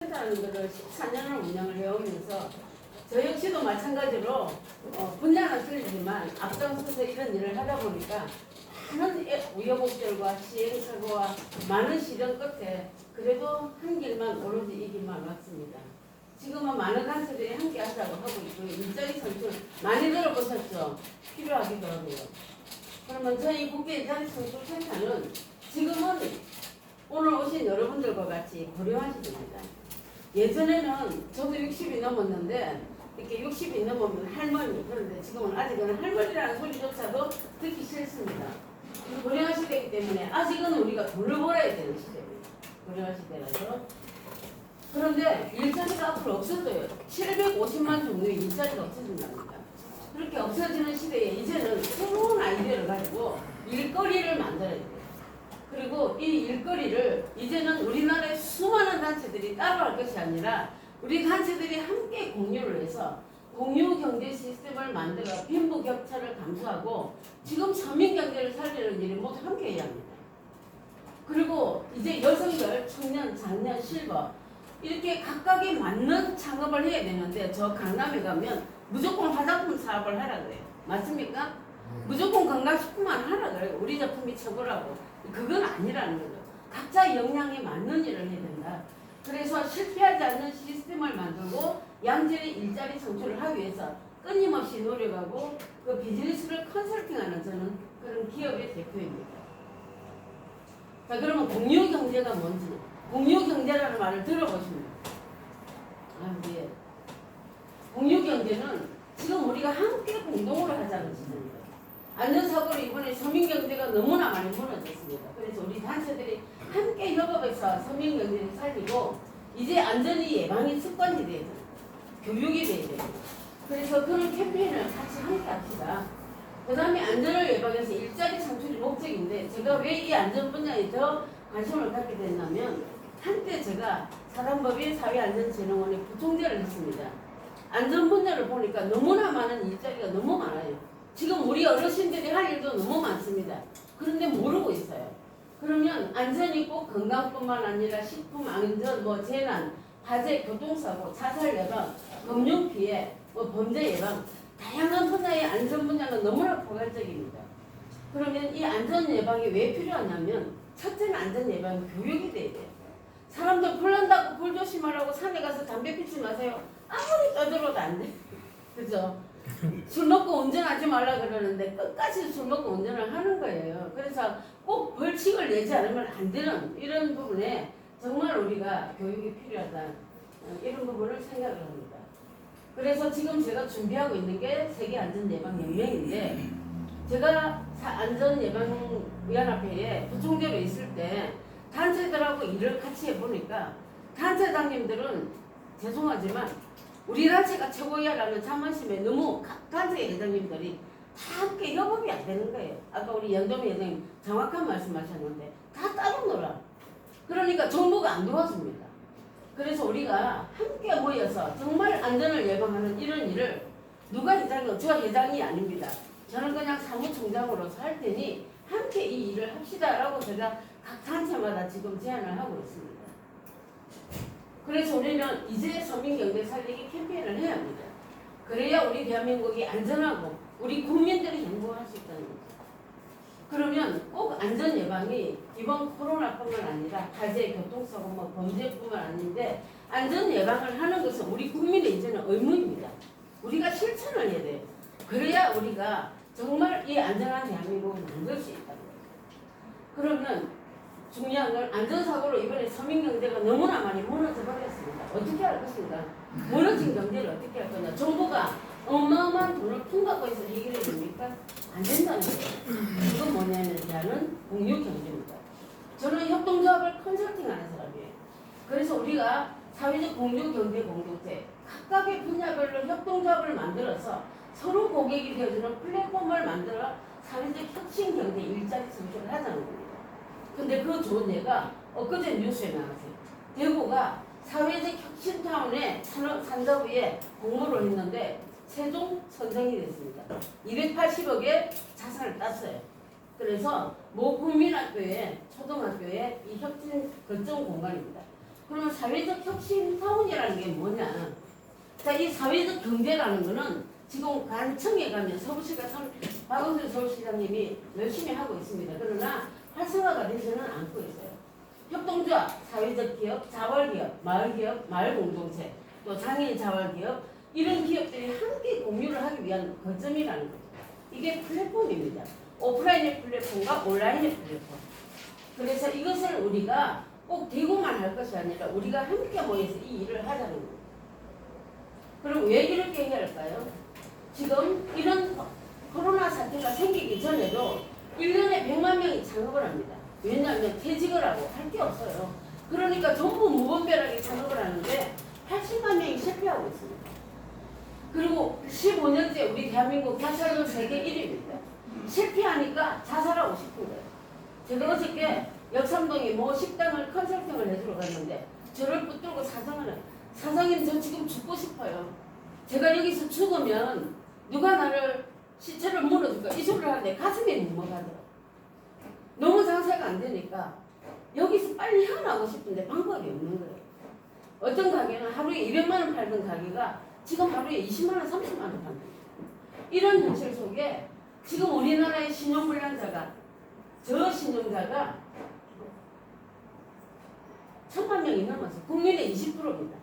센터라는 것을 14년을 운영을 해오면서 저 역시도 마찬가지로 분야는 틀리지만 앞장서서 이런 일을 하다 보니까 많은 우여곡절과 시행착오와 많은 시련 끝에 그래도 한 길만 오로지 이 길만 왔습니다. 지금은 많은 단체들이 함께 하자고 하고 있고 일자리 선출 많이 들어보셨죠? 필요하기도 하고요. 그러면 저희 국회 일자리 선출 센터는 지금은 오늘 오신 여러분들과 같이 고령화 시대입니다. 예전에는 저도 60이 넘었는데 이렇게 60이 넘으면 할머니, 그런데 지금은 아직은 할머니라는 소리조차도 듣기 싫습니다. 고령화 시대이기 때문에 아직은 우리가 돈을 벌어야 되는 시대입니다. 고령화 시대라서. 그런데 일자리가 앞으로 없어져요. 750만 종류의 일자리가 없어진답니다. 그렇게 없어지는 시대에 이제는 새로운 아이디어를 가지고 일거리를 만들어야 돼요. 그리고 이 일거리를 이제는 우리나라의 수많은 단체들이 따로 할 것이 아니라 우리 단체들이 함께 공유를 해서 공유 경제 시스템을 만들어 빈부격차를 감소하고 지금 서민경제를 살리는 일을 모두 함께 해야 합니다. 그리고 이제 여성들, 청년, 장년, 실버 이렇게 각각에 맞는 창업을 해야 되는데 저 강남에 가면 무조건 화장품 사업을 하라 그래요. 맞습니까? 무조건 건강식품만 하라 그래요. 우리 제품이 최고라고. 그건 아니라는 거죠. 각자 역량에 맞는 일을 해야 된다. 그래서 실패하지 않는 시스템을 만들고 양질의 일자리 창출을 하기 위해서 끊임없이 노력하고 그 비즈니스를 컨설팅하는 저는 그런 기업의 대표입니다. 자, 그러면 공유경제가 뭔지, 공유경제라는 말을 들어보십니다. 예. 공유경제는 지금 우리가 함께 공동으로 하자는 짓입니다. 안전사고로 이번에 서민경제가 너무나 많이 무너졌습니다. 그래서 우리 단체들이 함께 협업해서 서민경제를 살리고 이제 안전이 예방이 습관이 돼야 돼요. 교육이 돼야 돼요. 그래서 그런 캠페인을 같이 함께 합시다. 그 다음에 안전을 예방해서 일자리 창출이 목적인데 제가 왜 이 안전 분야에 더 관심을 갖게 됐냐면 한때 제가 사단법인 사회안전진흥원의 부총재를 했습니다. 안전 분야를 보니까 너무나 많은 일자리가 너무 많아요. 지금 우리 어르신들이 할 일도 너무 많습니다. 그런데 모르고 있어요. 그러면 안전이 꼭 건강뿐만 아니라 식품 안전, 재난, 화재, 교통사고, 자살 예방, 금융 피해, 범죄 예방 다양한 분야의 안전 분야는 너무나 포괄적입니다. 그러면 이 안전 예방이 왜 필요하냐면 첫째는 안전 예방 교육이 돼야 돼요. 사람들 불 난다고 불 조심하라고 산에 가서 담배 피지 마세요. 아무리 떠들어도 안 돼. 그죠? 술 먹고 운전하지 말라 그러는데 끝까지 술 먹고 운전을 하는 거예요. 그래서 꼭 벌칙을 내지 않으면 안 되는 이런 부분에 정말 우리가 교육이 필요하다. 이런 부분을 생각을 합니다. 그래서 지금 제가 준비하고 있는 게 세계안전예방연맹인데 제가 안전예방연합회에 부총재로 있을 때 단체들하고 일을 같이 해보니까 단체장님들은 죄송하지만 우리 단체가 최고야라는 자만심에 너무 각 단체 회장님들이 다 함께 협업이 안 되는 거예요. 아까 우리 연동희 회장님 정확한 말씀하셨는데 다 따로 놀아. 그러니까 정부가 안 도와줍니다. 그래서 우리가 함께 모여서 정말 안전을 예방하는 이런 일을 누가 회장이요? 저 회장이 아닙니다. 저는 그냥 사무총장으로서 할 테니 함께 이 일을 합시다라고 제가 각 단체마다 지금 제안을 하고 있습니다. 그래서 우리는 이제 서민경제 살리기 캠페인을 해야 합니다. 그래야 우리 대한민국이 안전하고 우리 국민들이 행복할 수 있다는 거죠. 그러면 꼭 안전 예방이 이번 코로나뿐만 아니라 화재, 교통사고, 범죄뿐만 아닌데 안전 예방을 하는 것은 우리 국민의 이제는 의무입니다. 우리가 실천을 해야 돼요. 그래야 우리가 정말 이 안전한 대한민국을 만들 수 있다는 거죠. 그러면 중요한 건 안전사고로 이번에 서민경제가 너무나 많이 무너져 버렸습니다. 어떻게 할 것인가? 무너진 경제를 어떻게 할 거냐? 정부가 어마어마한 돈을 풍갖고 해서 해결해 줍니까? 안 된다는 거예요. 그건 뭐냐면 대안은 공유경제입니다. 저는 협동조합을 컨설팅하는 사람이에요. 그래서 우리가 사회적 공유경제 공동체 각각의 분야별로 협동조합을 만들어서 서로 고객이 되어주는 플랫폼을 만들어 사회적 혁신경제 일자리 창출을 하자는 겁니다. 근데 그 좋은 예가 엊그제 뉴스에 나왔어요. 대구가 사회적 혁신타운에 산자부에 공모를 했는데 최종 선정이 됐습니다. 280억의 자산을 땄어요. 그래서 모 국민학교에 초등학교에 이 혁신 거점 공간입니다. 그러면 사회적 혁신 타운이라는 게 뭐냐? 자, 이 사회적 경제라는 거는 지금 관청에 가면 서울시가 박원순 서울시장님이 열심히 하고 있습니다. 그러나 활성화가 되지는 않고 있어요. 협동조합, 사회적 기업, 자활기업, 마을기업, 마을공동체, 또 장애인 자활기업 이런 기업들이 함께 공유를 하기 위한 거점이라는 거죠. 이게 플랫폼입니다. 오프라인의 플랫폼과 온라인의 플랫폼. 그래서 이것을 우리가 꼭 대구만 할 것이 아니라 우리가 함께 모여서 이 일을 하자는 거예요. 그럼 왜 이렇게 해야 할까요? 지금 이런 코로나 사태가 생기기 전에도 1년에 100만 명이 창업을 합니다. 왜냐하면 퇴직을 하고 할 게 없어요. 그러니까 전부 무분별하게 창업을 하는데 80만 명이 실패하고 있습니다. 그리고 15년째 우리 대한민국 자살률 세계 1위입니다. 실패하니까 자살하고 싶은 거예요. 제가 어저께 역삼동에 뭐 식당을 컨설팅을 해주러 갔는데 저를 붙들고 사정을 해요. 사장님 저 지금 죽고 싶어요. 제가 여기서 죽으면 누가 나를 시체를 물어줄까? 이 소리를 하는데 가슴이 묵먹하더라고요. 너무 장사가 안 되니까 여기서 빨리 헤어나고 싶은데 방법이 없는 거예요. 어떤 가게는 하루에 200만 원 팔던 가게가 지금 하루에 20만 원, 30만 원 판다. 이런 현실 속에 지금 우리나라의 신용불량자가 저신용자가 1000만 명이 넘어서 국민의 20%입니다.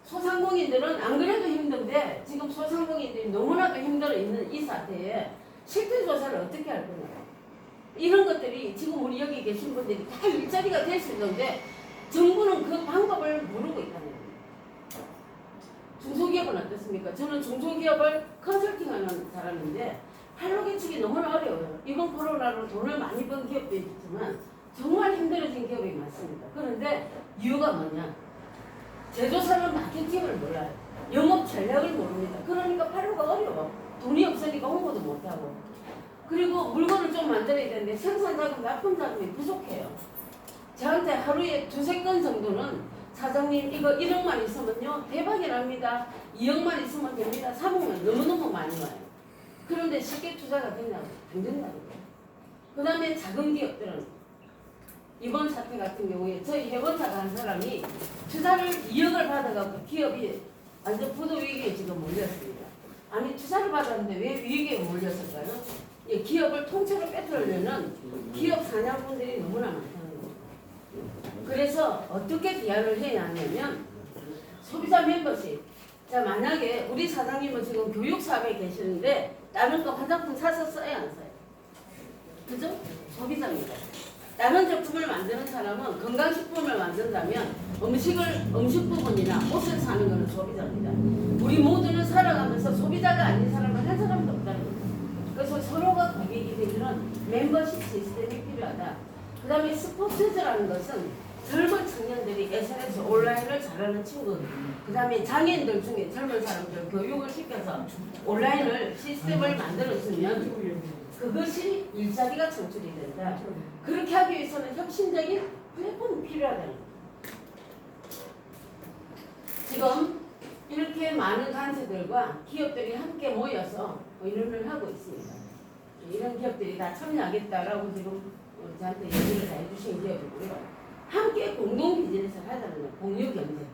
소상공인들은 안 그래도 힘든데 지금 소상공인들이 너무나도 힘들어 있는 이 사태에 실태 조사를 어떻게 할 거냐. 이런 것들이 지금 우리 여기 계신 분들이 다 일자리가 될 수 있는데 정부는 그 방법을 모르고 있다는 겁니다. 중소기업은 어떻습니까? 저는 중소기업을 컨설팅하는 사람인데 팔로 개치기 너무나 어려워요. 이번 코로나로 돈을 많이 번 기업도 있지만 정말 힘들어진 기업이 많습니다. 그런데 이유가 뭐냐? 제조사는 마케팅을 몰라요. 영업 전략을 모릅니다. 그러니까 팔로가 어려워. 돈이 없으니까 홍보도 못하고. 그리고 물건을 좀 만들어야 되는데 생산자금, 납품자금이 부족해요. 저한테 하루에 2~3건 정도는 사장님 이거 1억만 있으면요 대박이 납니다. 2억만 있으면 됩니다. 3억만 너무너무 많이 와요. 그런데 쉽게 투자가 되냐고 안 된다는 거예요. 그 다음에 작은 기업들은 이번 사태 같은 경우에 저희 회원사가 한 사람이 투자를 2억을 받아갖고 기업이 완전 부도 위기에 지금 몰렸습니다. 아니 투자를 받았는데 왜 위기에 몰렸을까요? 이 기업을 통째로 뺏으려는 기업 사냥꾼들이 너무나 많다는 거예요. 그래서 어떻게 대안을 해야 하냐면 소비자 멤버십. 자 만약에 우리 사장님은 지금 교육사업에 계시는데 다른 거 화장품 사서 써야 안 써요? 그죠? 소비자입니다. 다른 제품을 만드는 사람은 건강식품을 만든다면 음식 부분이나 옷을 사는 것은 소비자입니다. 우리 모두는 살아가면서 소비자가 아닌 사람은 한 사람도 없다는 거예요. 그래서 서로가 고객이 되는 멤버십 시스템이 필요하다. 그 다음에 스포츠즈라는 것은 젊은 청년들이 SNS 온라인을 잘하는 친구, 그 다음에 장애인들 중에 젊은 사람들 교육을 시켜서 온라인을 시스템을 만들어주면 그것이 일자리가 창출이 된다. 그렇게 하기 위해서는 혁신적인 플랫폼이 필요하다는 거예요. 지금 이렇게 많은 단체들과 기업들이 함께 모여서 의논을 하고 있습니다. 이런 기업들이 다 참여하겠다라고 지금 저한테 얘기를 다 해주신 기업이고요. 함께 공동 비즈니스를 하자는 거예요. 공유 경제.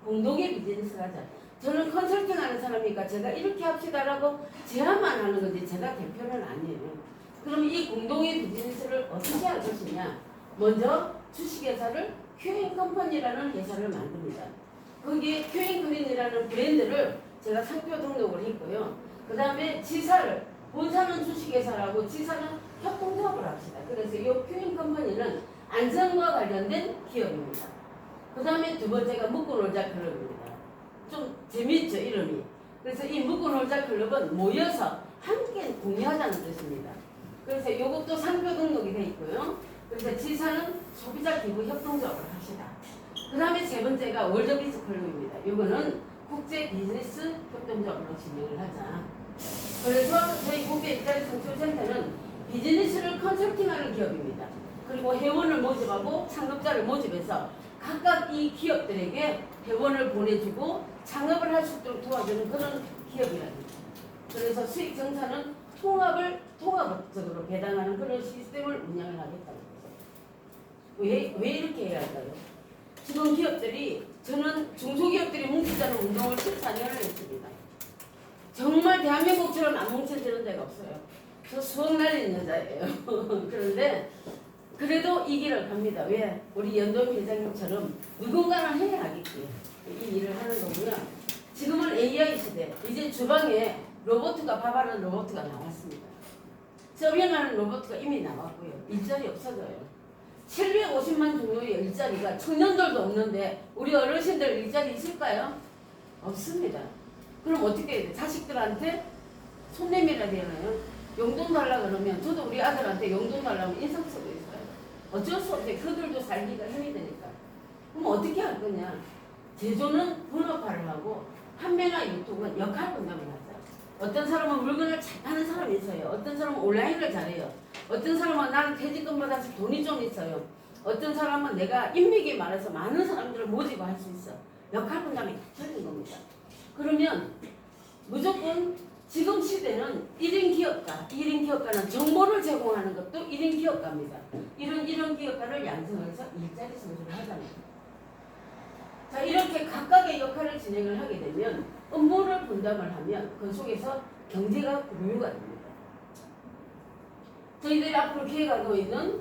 공동의 비즈니스를 하자. 저는 컨설팅하는 사람이니까 제가 이렇게 합시다라고 제안만 하는 거지 제가 대표는 아니에요. 그럼 이 공동의 비즈니스를 어떻게 할 것이냐. 먼저 주식회사를 큐앤컴퍼니라는 회사를 만듭니다. 거기에 큐앤크린이라는 브랜드를 제가 상표 등록을 했고요. 그 다음에 지사를 본사는 주식회사라고 지사는 협동조합을 합시다. 그래서 이 큐앤컴퍼니는 안전과 관련된 기업입니다. 그 다음에 두 번째가 묶어놀자 클럽입니다. 좀 재밌죠 이름이. 그래서 이 묶어놀자 클럽은 모여서 함께 공유하자는 뜻입니다. 그래서 이것도 상표 등록이 돼 있고요. 그래서 지사는 소비자 기부 협동조합을 합시다. 그 다음에 세 번째가 월드비즈 클럽입니다. 이거는 국제 비즈니스 협동조합으로 진행을 하자. 그래서 저희 국제 일자리 창출센터는 비즈니스를 컨설팅하는 기업입니다. 그리고 회원을 모집하고 창업자를 모집해서 각각 이 기업들에게 회원을 보내주고 창업을 할 수 있도록 도와주는 그런 기업이랍니다. 그래서 수익 정산은 통합적으로 배당하는 그런 시스템을 운영을 하겠다는 거죠. 왜 이렇게 해야 할까요? 지금 기업들이 저는 중소기업들이 뭉치자는 운동을 14년을 했습니다. 정말 대한민국처럼 안 뭉쳐지는 데가 없어요. 저 수억 날리는 여자예요. 그런데 그래도 이 길을 갑니다. 왜? 우리 연동 회장님처럼 누군가는 해야 하겠지. 이 일을 하는 거고요. 지금은 AI 시대. 이제 주방에 로봇가 밥하는 로봇가 나왔습니다. 서빙하는 로봇가 이미 나왔고요. 일자리 없어져요. 750만 종류의 일자리가 청년들도 없는데 우리 어르신들 일자리 있을까요? 없습니다. 그럼 어떻게 해야 돼? 자식들한테 손 내밀어야 되나요? 용돈 달라 그러면 저도 우리 아들한테 용돈 달라면 인상 쓰고 있어요. 어쩔 수 없어요. 그들도 살기가 힘이 드니까. 그럼 어떻게 할 거냐? 제조는 분업화를 하고 판매나 유통은 역할 분담을 하자. 어떤 사람은 물건을 잘 파는 사람이 있어요. 어떤 사람은 온라인을 잘해요. 어떤 사람은 나는 퇴직금 받아서 돈이 좀 있어요. 어떤 사람은 내가 인맥이 많아서 많은 사람들을 모집을 할 수 있어. 역할 분담이 틀린 겁니다. 그러면 무조건 지금 시대는 1인 기업가, 1인 기업가는 정보를 제공하는 것도 1인 기업가입니다. 이런 기업가를 양성해서 일자리 선수를 하잖아요. 자, 이렇게 각각의 역할을 진행을 하게 되면 업무를 분담을 하면 그 속에서 경제가 공유가 됩니다. 저희들이 앞으로 기획하고 있는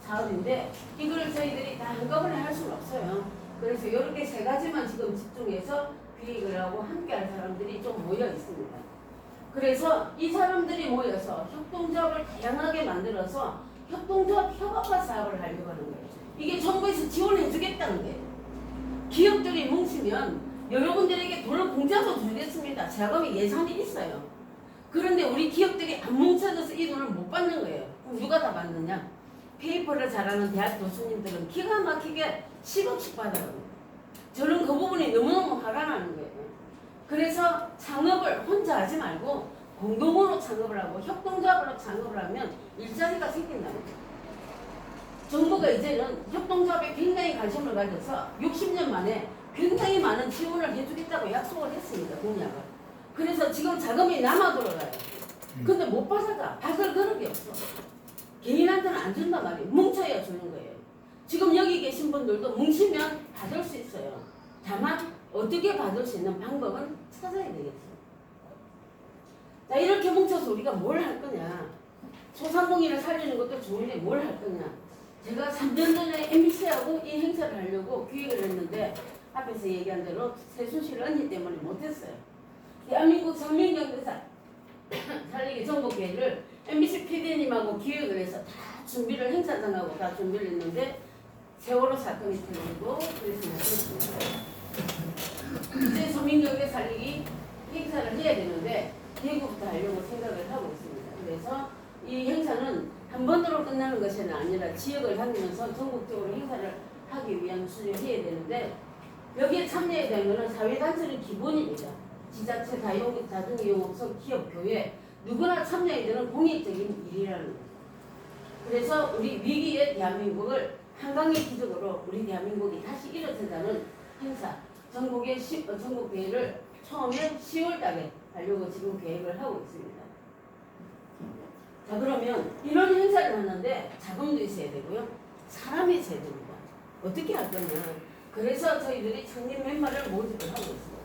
사업인데 이걸 저희들이 다 한꺼번에 할 수는 없어요. 그래서 이렇게 세 가지만 지금 집중해서 기획을 하고 함께 할 사람들이 좀 모여 있습니다. 그래서 이 사람들이 모여서 협동조합을 다양하게 만들어서 협동조합 협업화 사업을 하려고 하는 거예요. 이게 정부에서 지원해 주겠다는 거예요. 기업들이 뭉치면 여러분들에게 돈을 공짜로 주겠습니다. 자금이 예산이 있어요. 그런데 우리 기업들이 안 뭉쳐져서 이 돈을 못 받는 거예요. 그럼 누가 다 받느냐? 페이퍼를 잘하는 대학 교수님들은 기가 막히게 10억씩 받아요. 저는 그 부분이 너무너무 화가 나는 거예요. 그래서 창업을 혼자 하지 말고 공동으로 창업을 하고 협동조합으로 창업을 하면 일자리가 생긴다는 거예요. 정부가 이제는 협동조합에 굉장히 관심을 가져서 60년 만에 굉장히 많은 지원을 해주겠다고 약속을 했습니다. 공약을. 그래서 지금 자금이 남아 돌아가요. 근데 못 받아가. 받을 그릇이 없어. 개인한테는 안 준단 말이에요. 뭉쳐야 주는 거예요. 지금 여기 계신 분들도 뭉치면 받을 수 있어요. 다만 어떻게 받을 수 있는 방법은 찾아야 되겠죠. 자, 이렇게 뭉쳐서 우리가 뭘 할 거냐. 소상공인을 살리는 것도 좋은데 뭘 할 거냐. 제가 3년 전에 MBC하고 이 행사를 하려고 기획을 했는데 앞에서 얘기한 대로 세순실 언니 때문에 못했어요. 대한민국 성민경제사 살리기 정복회의를 MBC PD님하고 기획을 해서 다 준비를 행사장하고 다 준비를 했는데 세월호 사건이 터지고 그래서 못했습니다. 이제 서민경제 살리기 행사를 해야 되는데 대구부터 하려고 생각을 하고 있습니다. 그래서 이 행사는 한 번으로 끝나는 것이 아니라 지역을 다니면서 전국적으로 행사를 하기 위한 수준을 해야 되는데 여기에 참여해야 되는 것은 사회단체는 기본입니다. 지자체, 다중이용업소, 기업, 교회 누구나 참여해야 되는 공익적인 일이라는 거예요. 그래서 우리 위기의 대한민국을 한강의 기적으로 우리 대한민국이 다시 일어서자는 행사 전국대회를 처음에 10월 달에 하려고 지금 계획을 하고 있습니다. 자, 그러면 이런 행사를 하는데 자금도 있어야 되고요. 사람이 있어야 됩니다. 어떻게 할 거냐. 그래서 저희들이 창립 멤버를 모집을 하고 있습니다.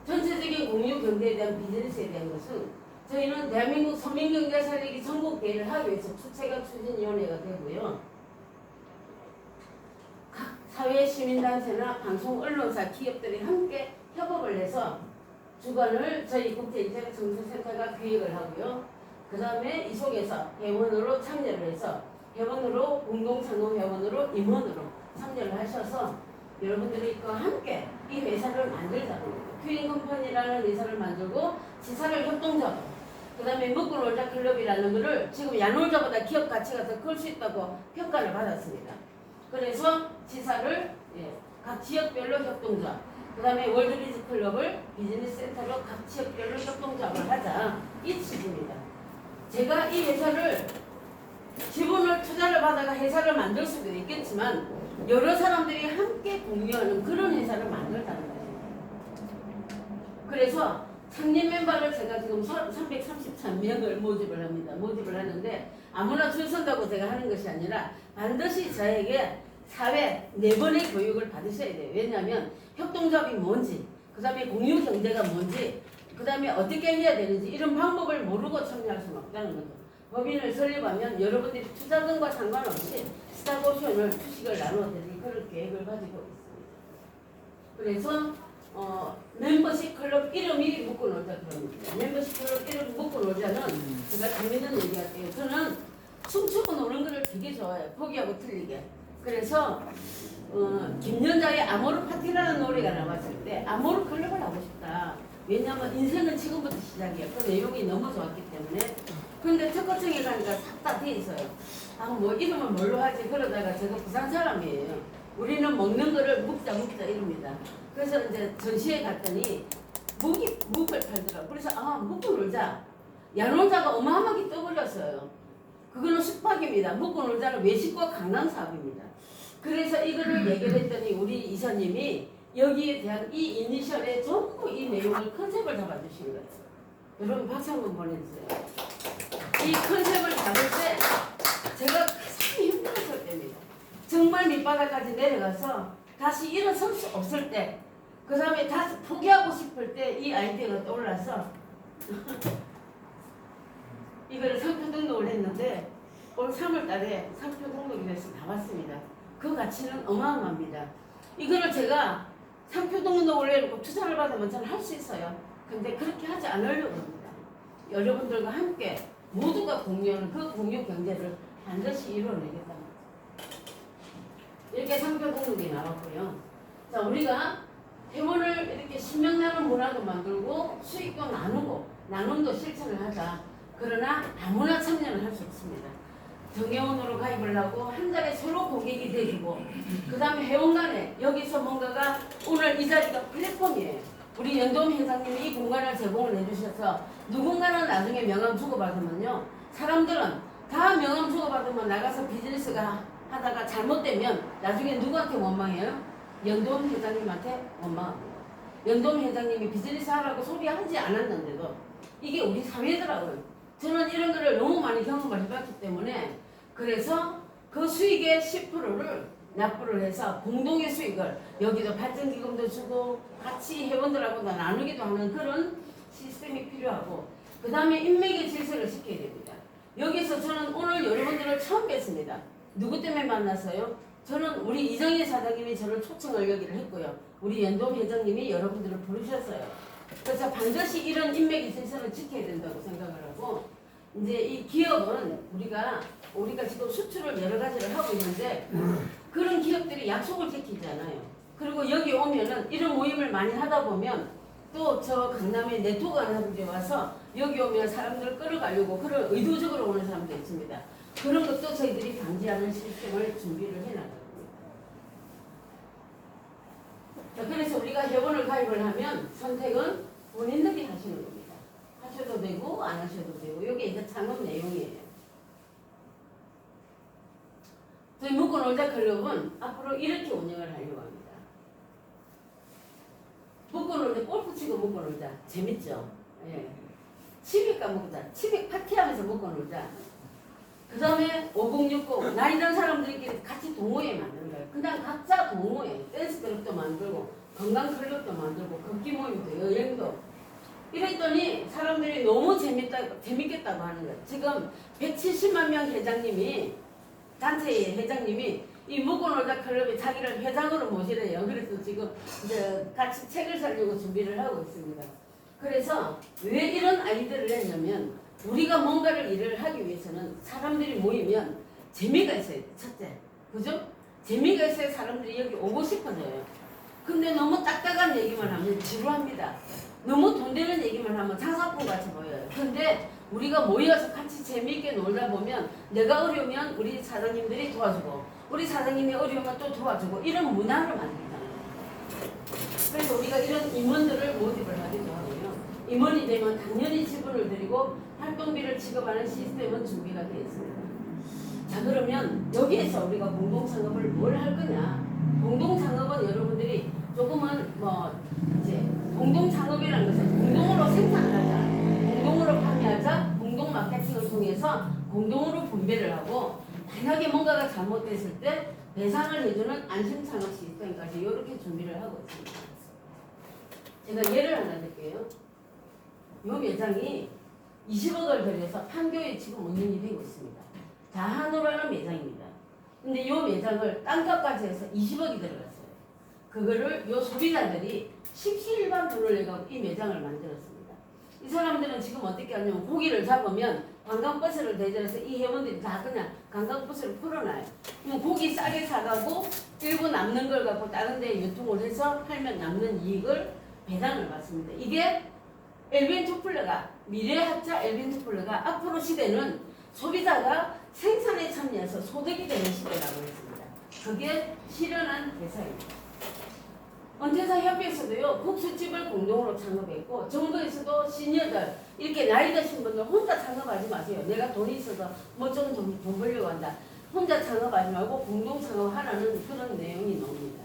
전체적인 공유 경제에 대한 비즈니스에 대한 것은 저희는 대한민국 서민경제 살리기 전국대회를 하기 위해서 주체가 추진위원회가 되고요. 각 사회 시민단체나 방송, 언론사, 기업들이 함께 협업을 해서 주관을 저희 국제인터넷정책센터가 기획을 하고요. 그 다음에 이 속에서 회원으로 참여를 해서 회원으로 공동창업회원으로 임원으로 참여를 하셔서 여러분들이 그 함께 이 회사를 만들자는 거예요. 큐링컴퍼니라는 회사를 만들고 지사를 협동조합 그 다음에 먹고 놀자 클럽이라는 거를 지금 야놀자보다 기업 가치가 더 클 수 있다고 평가를 받았습니다. 그래서 지사를 각 지역별로 협동조합 그 다음에 월드비즈 클럽을 비즈니스 센터로 각 지역별로 협동조합을 하자 이 취지입니다. 제가 이 회사를 지분을 투자를 받아가 회사를 만들 수도 있겠지만 여러 사람들이 함께 공유하는 그런 회사를 만들자는 거예요. 그래서 창립 멤버를 제가 지금 333명을 모집을 합니다. 모집을 하는데 아무나 줄 선다고 제가 하는 것이 아니라 반드시 저에게 사회 4번의 교육을 받으셔야 돼요. 왜냐하면 협동조합이 뭔지, 그 다음에 공유경제가 뭔지, 그 다음에 어떻게 해야 되는지 이런 방법을 모르고 참여할 수는 없다는 거죠. 법인을 설립하면 여러분들이 투자금과 상관없이 스탁옵션을 주식을 나눠드릴 그런 계획을 가지고 있습니다. 그래서 멤버십 클럽 이름이 묶어놀자 그럽니다. 멤버십 클럽 이름 묶어놀자는 제가 재밌는 얘기할게요. 저는 춤추고 노는 거를 되게 좋아해요. 포기하고 틀리게. 그래서 김연자의 아모르 파티라는 노래가 나왔을 때 아모르 클럽을 하고 싶다. 왜냐하면 인생은 지금부터 시작이에요. 그 내용이 너무 좋았기 때문에. 근데 특허청에 가니까 싹 다 돼 있어요. 뭐 이름은 뭘로 하지? 그러다가 제가 부산 사람이에요. 우리는 먹는 거를 묵자 이럽니다. 그래서 이제 전시회 갔더니 묵을 팔더라고요. 그래서 묵고 놀자. 야놀자가 어마어마하게 떠올렸어요. 그거는 숙박입니다. 묵고 놀자는 외식과 강남 사업입니다. 그래서 이거를 얘기를 했더니 우리 이사님이 여기에 대한 이 이니셜에 전부 이 내용을 컨셉을 잡아주신 거예요. 여러분 박수 한번 보내주세요. 이 컨셉을 잡을 때 제가 가장 힘들었을 때입니다. 정말 밑바닥까지 내려가서 다시 일어설 수 없을 때, 그 다음에 다시 포기하고 싶을 때 이 아이디어가 떠올라서 이거를 상표 등록을 했는데 올 3월달에 상표 등록이 돼서 나왔습니다. 그 가치는 어마어마합니다. 이거를 제가 상표 등록을 해놓고 투자를 받으면 저는 할 수 있어요. 근데 그렇게 하지 않으려고 합니다. 여러분들과 함께 모두가 공유하는 그 공유 경제를 반드시 이루어내겠다. 이렇게 상표 등록이 나왔고요. 자, 우리가 회원을 이렇게 신명나는 문화도 만들고 수익도 나누고 나눔도 실천을 하자. 그러나 아무나 참여는 할 수 없습니다. 정회원으로 가입을 하고 한 달에 서로 고객이 되고 그 다음에 회원 간에 여기서 뭔가가 오늘 이 자리가 플랫폼이에요. 우리 연동 회장님이 이 공간을 제공을 해주셔서 누군가는 나중에 명함 주고받으면요. 사람들은 다 명함 주고받으면 나가서 비즈니스가 하다가 잘못되면 나중에 누구한테 원망해요? 연동 회장님한테 원망합니다. 연동 회장님이 비즈니스 하라고 소리하지 않았는데도 이게 우리 사회더라고요. 저는 이런 거를 너무 많이 경험을 해봤기 때문에 그래서 그 수익의 10%를 납부를 해서 공동의 수익을 여기도 발전기금도 주고 같이 회원들하고 나누기도 하는 그런 시스템이 필요하고 그 다음에 인맥의 질서를 지켜야 됩니다. 여기서 저는 오늘 여러분들을 처음 뵀습니다. 누구 때문에 만났어요? 저는 우리 이정희 사장님이 저를 초청을 여기를 했고요. 우리 연동 회장님이 여러분들을 부르셨어요. 그래서 반드시 이런 인맥의 질서를 지켜야 된다고 생각을 하고 이제 이 기업은 우리가 지금 수출을 여러 가지를 하고 있는데 그런 기업들이 약속을 지키잖아요. 그리고 여기 오면은 이런 모임을 많이 하다 보면 또 저 강남에 네트워크 하는 데 와서 여기 오면 사람들을 끌어가려고 그런 의도적으로 오는 사람도 있습니다. 그런 것도 저희들이 방지하는 시스템을 준비를 해나갑니다. 자, 그래서 우리가 회원을 가입을 하면 선택은 본인들이 하시는 겁니다. 하셔도 되고 안 하셔도 되고 이게 이제 창업 내용이에요. 저희 묶어놀자 클럽은 앞으로 이렇게 운영을 하려고 합니다. 묶어놀자, 골프 치고 묶어놀자. 재밌죠? 예. 치맥 까먹자. 치맥 파티하면서 묶어놀자. 그 다음에 5060 나이 든 사람들끼리 같이 동호회 만드는 거예요. 그냥 각자 동호회, 댄스 클럽도 만들고 건강 클럽도 만들고 걷기 모임도 여행도 이랬더니 사람들이 너무 재밌겠다고 하는 거예요. 지금 170만 명 회장님이 단체의 회장님이 이 묶어놀자 클럽에 자기를 회장으로 모시래요. 그래서 지금 이제 같이 책을 쓰려고 준비를 하고 있습니다. 그래서 왜 이런 아이디어를 했냐면 우리가 뭔가를 일을 하기 위해서는 사람들이 모이면 재미가 있어야 돼. 첫째. 그죠? 재미가 있어야 사람들이 여기 오고 싶어져요. 근데 너무 딱딱한 얘기만 하면 지루합니다. 너무 돈 되는 얘기만 하면 장사꾼 같이 보여요. 근데 우리가 모여서 같이 재미있게 놀다 보면 내가 어려우면 우리 사장님들이 도와주고 우리 사장님이 어려우면 또 도와주고 이런 문화를 만든다. 그래서 우리가 이런 임원들을 모집을 하기도 하고요. 임원이 되면 당연히 지분을 드리고 활동비를 지급하는 시스템은 준비가 되어 있습니다. 자, 그러면 여기에서 우리가 공동창업을 뭘 할 거냐? 공동창업은 여러분들이 조금은 이제 공동창업이라는 것은 공동으로 생산을 하자, 공동으로 판매하자, 공동 마케팅을 통해서 공동으로 분배를 하고 만약에 뭔가가 잘못됐을 때 배상을 해주는 안심창업 시스템까지 이렇게 준비를 하고 있습니다. 제가 예를 하나 드릴게요. 이 매장이 20억을 들여서 판교에 지금 운영이 되고 있습니다. 다한우라는 매장입니다. 근데 이 매장을 땅값까지 해서 20억이 들어갔어요. 그거를 이 소비자들이 십시일반 돈을 내고 이 매장을 만들었습니다. 이 사람들은 지금 어떻게 하냐면 고기를 잡으면 관광버스를 대절해서 이 회원들이 다 그냥 관광버스를 풀어놔요. 그럼 고기 싸게 사가고 일부 남는 걸 갖고 다른 데 유통을 해서 팔면 남는 이익을 배당을 받습니다. 이게 엘빈투플러가 미래학자 엘빈투플러가 앞으로 시대는 소비자가 생산에 참여해서 소득이 되는 시대라고 했습니다. 그게 실현한 대사입니다. 은퇴사 협회에서도요 국수집을 공동으로 창업했고 정부에서도 시니어들 이렇게 나이 드신 분들 혼자 창업하지 마세요. 내가 돈이 있어서 뭐 좀 돈 벌려고 한다. 혼자 창업하지 말고 공동 창업하라는 그런 내용이 나옵니다.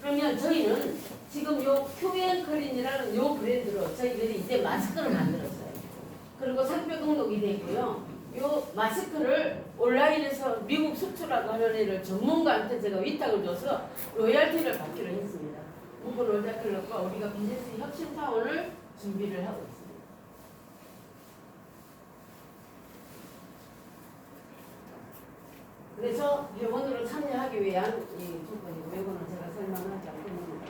그러면 저희는 지금 요 큐앤클린이라는 요 브랜드로 저희들이 이제 마스크를 만들었어요. 그리고 상표 등록이 되고요. 요 마스크를 온라인에서 미국 수출하고 하는 애를 전문가한테 제가 위탁을 줘서 로열티를 받기로 했습니다. 구글 로자클럽과 우리가 비즈니스 혁신타운을 준비를 하고 있습니다. 그래서 회원으로 참여하기 위한 이 조건이고 이거는 제가 설명하지 않고 있는 겁니다.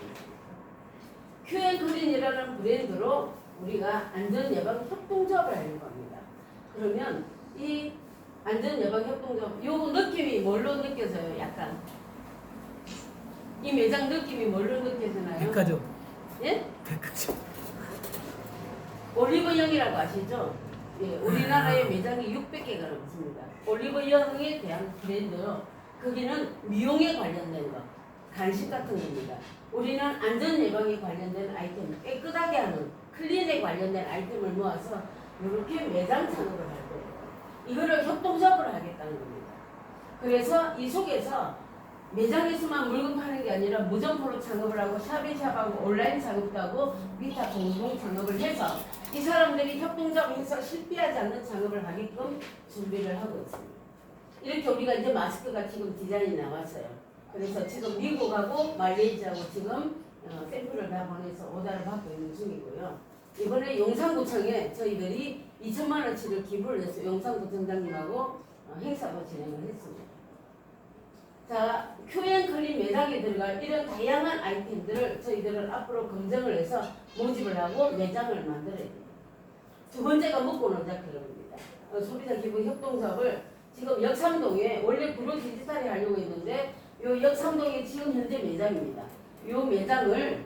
큐앤클린이라는 브랜드로 우리가 안전예방협동조합을 하려고 합니다. 그러면 이 안전예방협동조합 요 느낌이 뭘로 느껴져요? 약간 이 매장 느낌이 뭘로 느껴지나요? 백화점. 예? 백화점. 올리브영이라고 아시죠? 예, 우리나라의 매장이 600개가 넘습니다. 올리브영에 대한 브랜드로 거기는 미용에 관련된 거, 간식 같은 겁니다. 우리는 안전예방에 관련된 아이템, 깨끗하게 하는 클린에 관련된 아이템을 모아서 이렇게 매장 창업을 할 거예요. 이거를 협동조합으로 하겠다는 겁니다. 그래서 이 속에서 매장에서만 물건 파는 게 아니라 무점포로 창업을 하고 샵인샵하고 온라인 창업도 하고 기타 공동 창업을 해서 이 사람들이 협동조합해서 실패하지 않는 창업을 하게끔 준비를 하고 있습니다. 이렇게 우리가 이제 마스크가 지금 디자인이 나왔어요. 그래서 지금 미국하고 말레이시아하고 지금 샘플을 다 보내서 오더를 받고 있는 중이고요. 이번에 용산구청에 저희들이 2천만 원치를 기부를 해서 용산구청장님하고 행사도 진행을 했습니다. 자, 큐앤클린 매장에 들어갈 이런 다양한 아이템들을 저희들은 앞으로 검증을 해서 모집을 하고 매장을 만들어야 됩니다. 두 번째가 먹고 놀자 클럽입니다. 소비자 기부 협동조합을 지금 역삼동에 원래 구로 디지털이 하려고 했는데 요 역삼동에 지금 현재 매장입니다. 요 매장을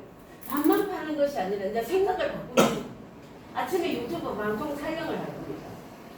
밥만 파는 것이 아니라 이제 생각을 바꾸는 아침에 유튜브 방송 촬영을 할 겁니다.